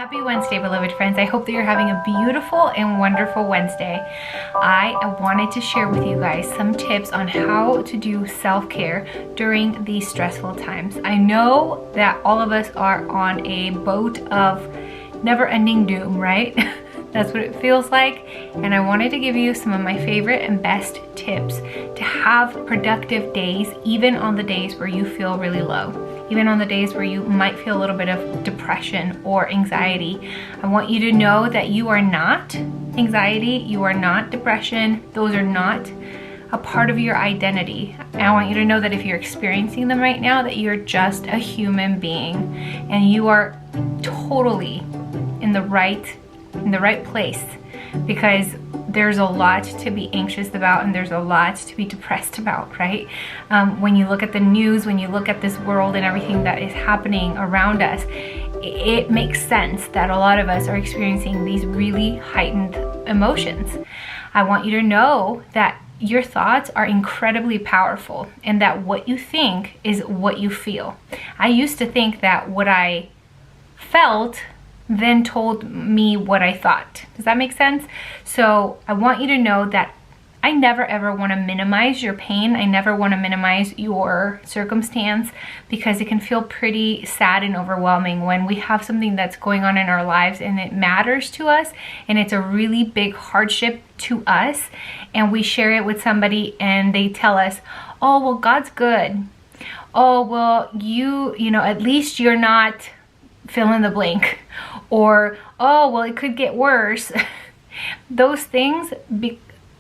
Happy Wednesday, beloved friends. I hope that you're having a beautiful and wonderful Wednesday. I wanted to share with you guys some tips on how to do self-care during these stressful times. I know that all of us are on a boat of never-ending doom, right? That's what it feels like. And I wanted to give you some of my favorite and best tips to have productive days, even on the days where you feel really low. Even on the days where you might feel a little bit of depression or anxiety. I want you to know that you are not anxiety, you are not depression. Those are not a part of your identity. And I want you to know that if you're experiencing them right now, that you're just a human being and you are totally in the right place, because there's a lot to be anxious about and there's a lot to be depressed about, right? When you look at the news, when you look at this world and everything that is happening around us, it makes sense that a lot of us are experiencing these really heightened emotions. I want you to know that your thoughts are incredibly powerful and that what you think is what you feel. I used to think that what I felt then told me what I thought. Does that make sense? So I want you to know that I never ever want to minimize your pain. I never want to minimize your circumstance, because it can feel pretty sad and overwhelming when we have something that's going on in our lives and it matters to us and it's a really big hardship to us, and we share it with somebody and they tell us, oh, well, God's good. Oh, well, you know, at least you're not fill in the blank. Or, oh, well, it could get worse. Those things,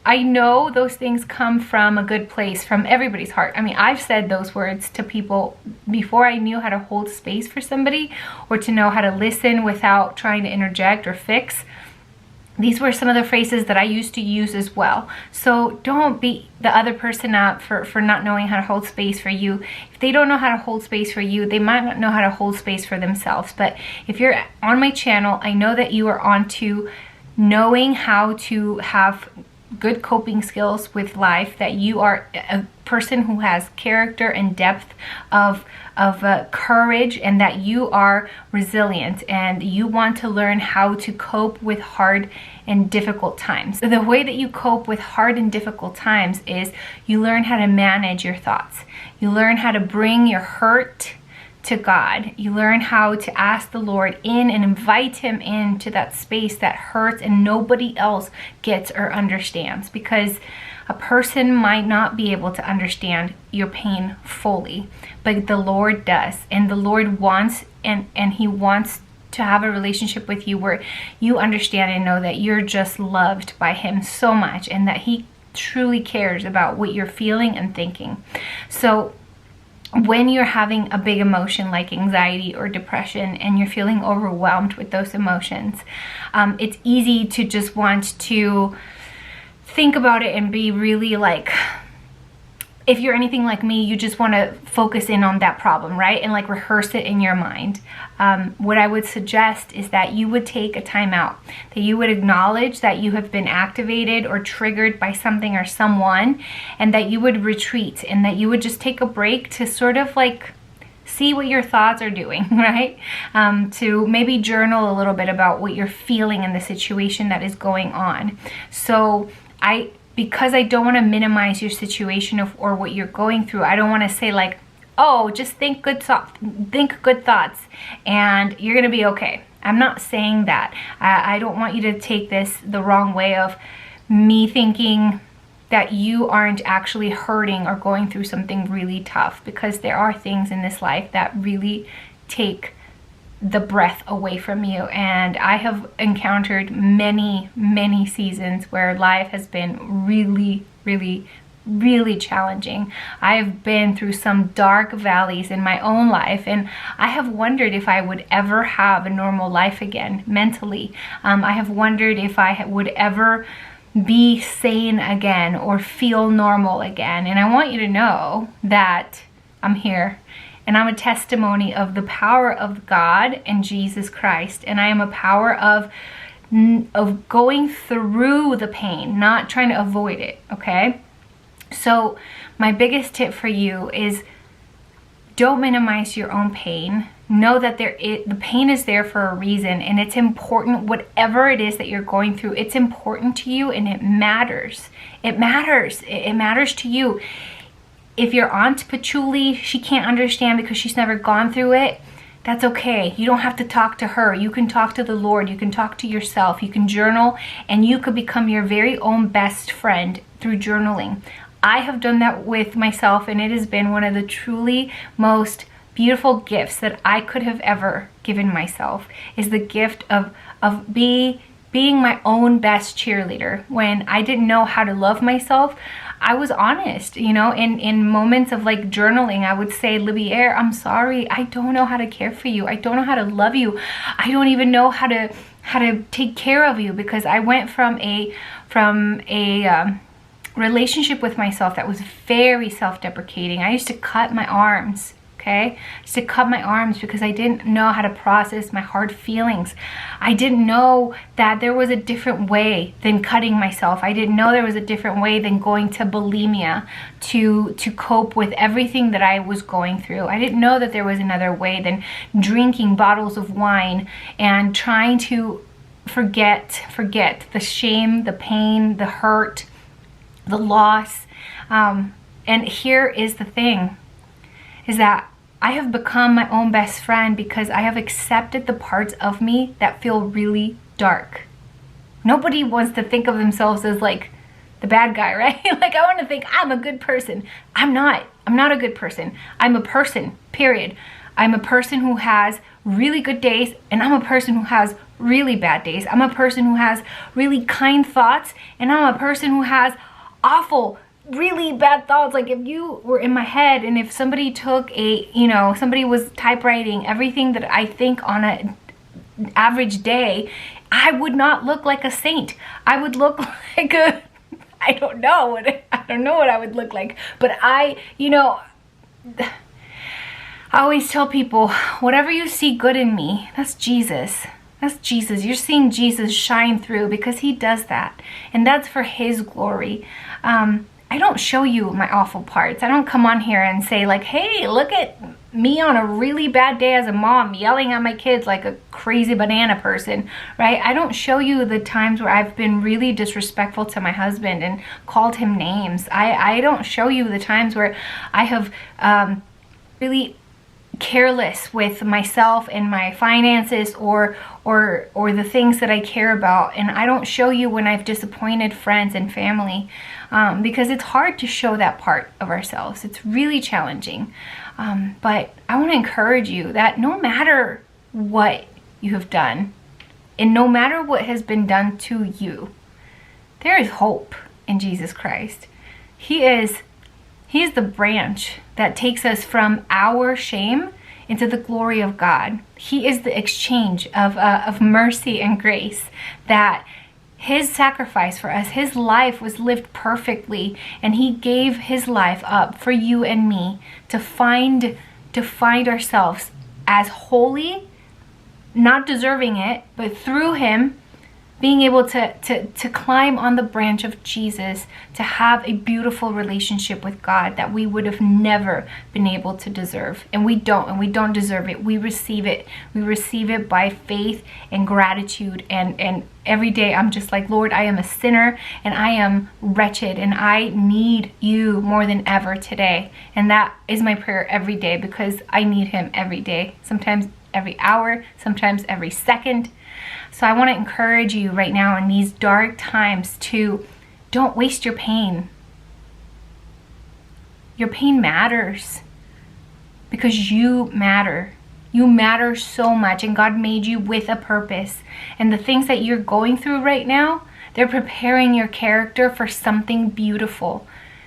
I know those things come from a good place, from everybody's heart. I mean, I've said those words to people before I knew how to hold space for somebody or to know how to listen without trying to interject or fix. These were some of the phrases that I used to use as well. So don't beat the other person up for not knowing how to hold space for you. If they don't know how to hold space for you, they might not know how to hold space for themselves. But if you're on my channel, I know that you are on to knowing how to have good coping skills with life, that you are a person who has character and depth of courage, and that you are resilient and you want to learn how to cope with hard and difficult times. So the way that you cope with hard and difficult times is you learn how to manage your thoughts. You learn how to bring your hurt to God. You learn how to ask the Lord in and invite Him into that space that hurts and nobody else gets or understands, because a person might not be able to understand your pain fully, but the Lord does. And the Lord wants, and He wants to have a relationship with you where you understand and know that you're just loved by Him so much and that He truly cares about what you're feeling and thinking. So when you're having a big emotion like anxiety or depression and you're feeling overwhelmed with those emotions, it's easy to just want to think about it and be really like, if you're anything like me, you just want to focus in on that problem, right? And like rehearse it in your mind. What I would suggest is that you would take a time out, that you would acknowledge that you have been activated or triggered by something or someone, and that you would retreat and that you would just take a break to sort of like see what your thoughts are doing, right? To maybe journal a little bit about what you're feeling in the situation that is going on. So because I don't want to minimize your situation or what you're going through, I don't want to say like, oh, just think good thoughts and you're going to be okay. I'm not saying that. I don't want you to take this the wrong way of me thinking that you aren't actually hurting or going through something really tough, because there are things in this life that really take the breath away from you. And I have encountered many seasons where life has been really challenging. I have been through some dark valleys in my own life, and I have wondered if I would ever have a normal life again mentally. I have wondered if I would ever be sane again or feel normal again. And I want you to know that I'm here. And I'm a testimony of the power of God and Jesus Christ. And I am a power of going through the pain, not trying to avoid it, okay? So my biggest tip for you is don't minimize your own pain. know that the pain is there for a reason, and it's important. Whatever it is that you're going through, it's important to you, and it matters. It matters. It matters to you. If your Aunt Patchouli, she can't understand because she's never gone through it, that's okay. You don't have to talk to her. You can talk to the Lord. You can talk to yourself. You can journal, and you could become your very own best friend through journaling. I have done that with myself, and it has been one of the truly most beautiful gifts that I could have ever given myself, is the gift of being my own best cheerleader. When I didn't know how to love myself, I was honest, you know, in moments of like journaling, I would say, Libier, I'm sorry, I don't know how to care for you. I don't know how to love you. I don't even know how to take care of you, because I went from a relationship with myself that was very self-deprecating. I used to cut my arms. Okay, just to cut my arms because I didn't know how to process my hard feelings. I didn't know that there was a different way than cutting myself. I didn't know there was a different way than going to bulimia to cope with everything that I was going through. I didn't know that there was another way than drinking bottles of wine and trying to forget the shame, the pain, the hurt, the loss. And here is the thing, is that I have become my own best friend because I have accepted the parts of me that feel really dark. Nobody wants to think of themselves as like the bad guy, right? Like, I want to think I'm a good person. I'm not a good person. I'm a person, period. I'm a person who has really good days, and I'm a person who has really bad days. I'm a person who has really kind thoughts, and I'm a person who has awful, really bad thoughts. Like, if you were in my head, and if somebody took somebody was typewriting everything that I think on an average day, I would not look like a saint. I would look like a, I don't know what I would look like. But I always tell people, whatever you see good in me, that's Jesus. That's Jesus. You're seeing Jesus shine through, because he does that. And that's for his glory. I don't show you my awful parts. I don't come on here and say like, hey, look at me on a really bad day as a mom yelling at my kids like a crazy banana person, right? I don't show you the times where I've been really disrespectful to my husband and called him names. I don't show you the times where I have really careless with myself and my finances or the things that I care about. And I don't show you when I've disappointed friends and family, because it's hard to show that part of ourselves. It's really challenging. But I want to encourage you that no matter what you have done, and no matter what has been done to you, there is hope in Jesus Christ. He is the branch that takes us from our shame into the glory of God. He is the exchange of mercy and grace, that his sacrifice for us, his life was lived perfectly, and he gave his life up for you and me to find ourselves as holy, not deserving it, but through him being able to climb on the branch of Jesus, to have a beautiful relationship with God that we would have never been able to deserve. And we don't deserve it. We receive it. We receive it by faith and gratitude. And every day I'm just like, Lord, I am a sinner and I am wretched and I need you more than ever today. And that is my prayer every day, because I need him every day. Sometimes every hour, sometimes every second. So I want to encourage you right now in these dark times to don't waste your pain. Your pain matters, because you matter. You matter so much, and God made you with a purpose. And the things that you're going through right now, they're preparing your character for something beautiful.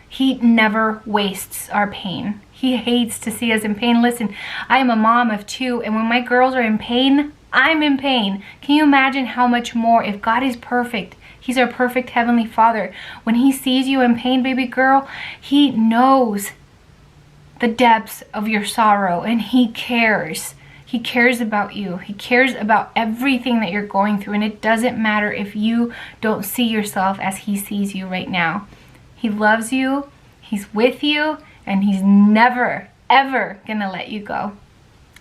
He never wastes our pain. He hates to see us in pain. Listen, I am a mom of 2, and when my girls are in pain, I'm in pain. Can you imagine how much more if God is perfect? He's our perfect Heavenly Father. When he sees you in pain, baby girl, he knows the depths of your sorrow, and he cares. He cares about you. He cares about everything that you're going through, and it doesn't matter if you don't see yourself as he sees you right now. He loves you. He's with you, and he's never, ever gonna let you go.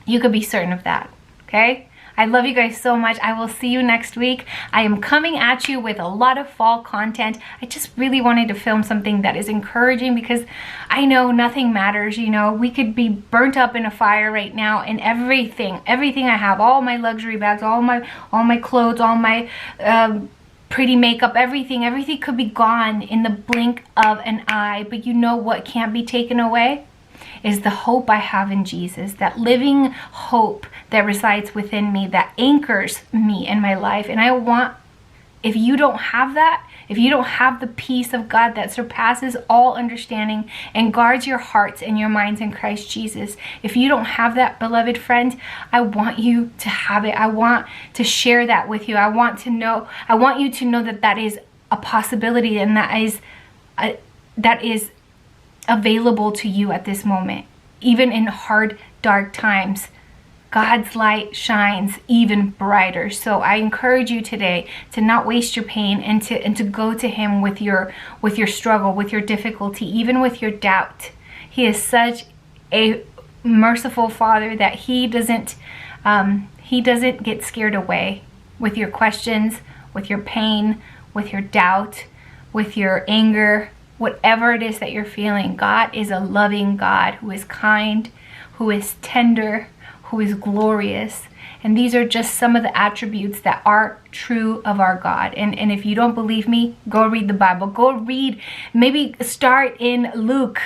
You could be certain of that, okay? I love you guys so much. I will see you next week. I am coming at you with a lot of fall content. I just really wanted to film something that is encouraging because I know nothing matters, you know. We could be burnt up in a fire right now, and everything I have, all my luxury bags, all my clothes, all my pretty makeup, everything could be gone in the blink of an eye. But you know what can't be taken away? Is the hope I have in Jesus, that living hope that resides within me, that anchors me in my life. And I want, if you don't have that, if you don't have the peace of God that surpasses all understanding and guards your hearts and your minds in Christ Jesus, if you don't have that, beloved friend, I want you to have it. I want to share that with you. I want you to know that that is a possibility, and that is available to you at this moment. Even in hard, dark times, God's light shines even brighter. So I encourage you today to not waste your pain, and to go to Him with your struggle, with your difficulty, even with your doubt. He is such a merciful Father that He doesn't get scared away with your questions, with your pain, with your doubt, with your anger. Whatever it is that you're feeling, God is a loving God who is kind, who is tender, who is glorious. And these are just some of the attributes that are true of our God. And if you don't believe me, go read the Bible. Go read, maybe start in Luke.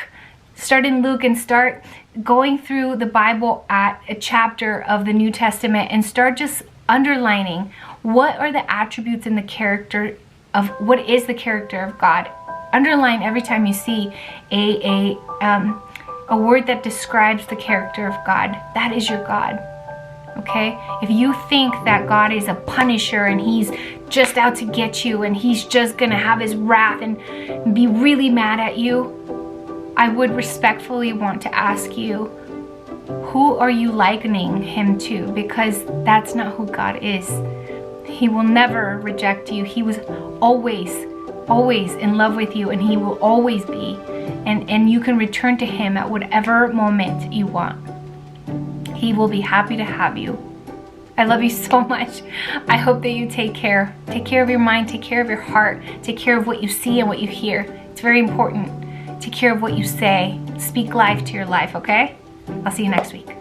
Start in Luke and start going through the Bible at a chapter of the New Testament, and start just underlining what are the attributes in the character of, what is the character of God. Underline every time you see a word that describes the character of God. That is your God, okay? If you think that God is a punisher and He's just out to get you, and He's just gonna have His wrath and be really mad at you, I would respectfully want to ask you, who are you likening Him to? Because that's not who God is. He will never reject you. He was always in love with you, and He will always be. And you can return to Him at whatever moment you want. He will be happy to have you. I love you so much. I hope that you take care. Take care of your mind, take care of your heart, take care of what you see and what you hear. It's very important. Take care of what you say. Speak life to your life, okay? I'll see you next week.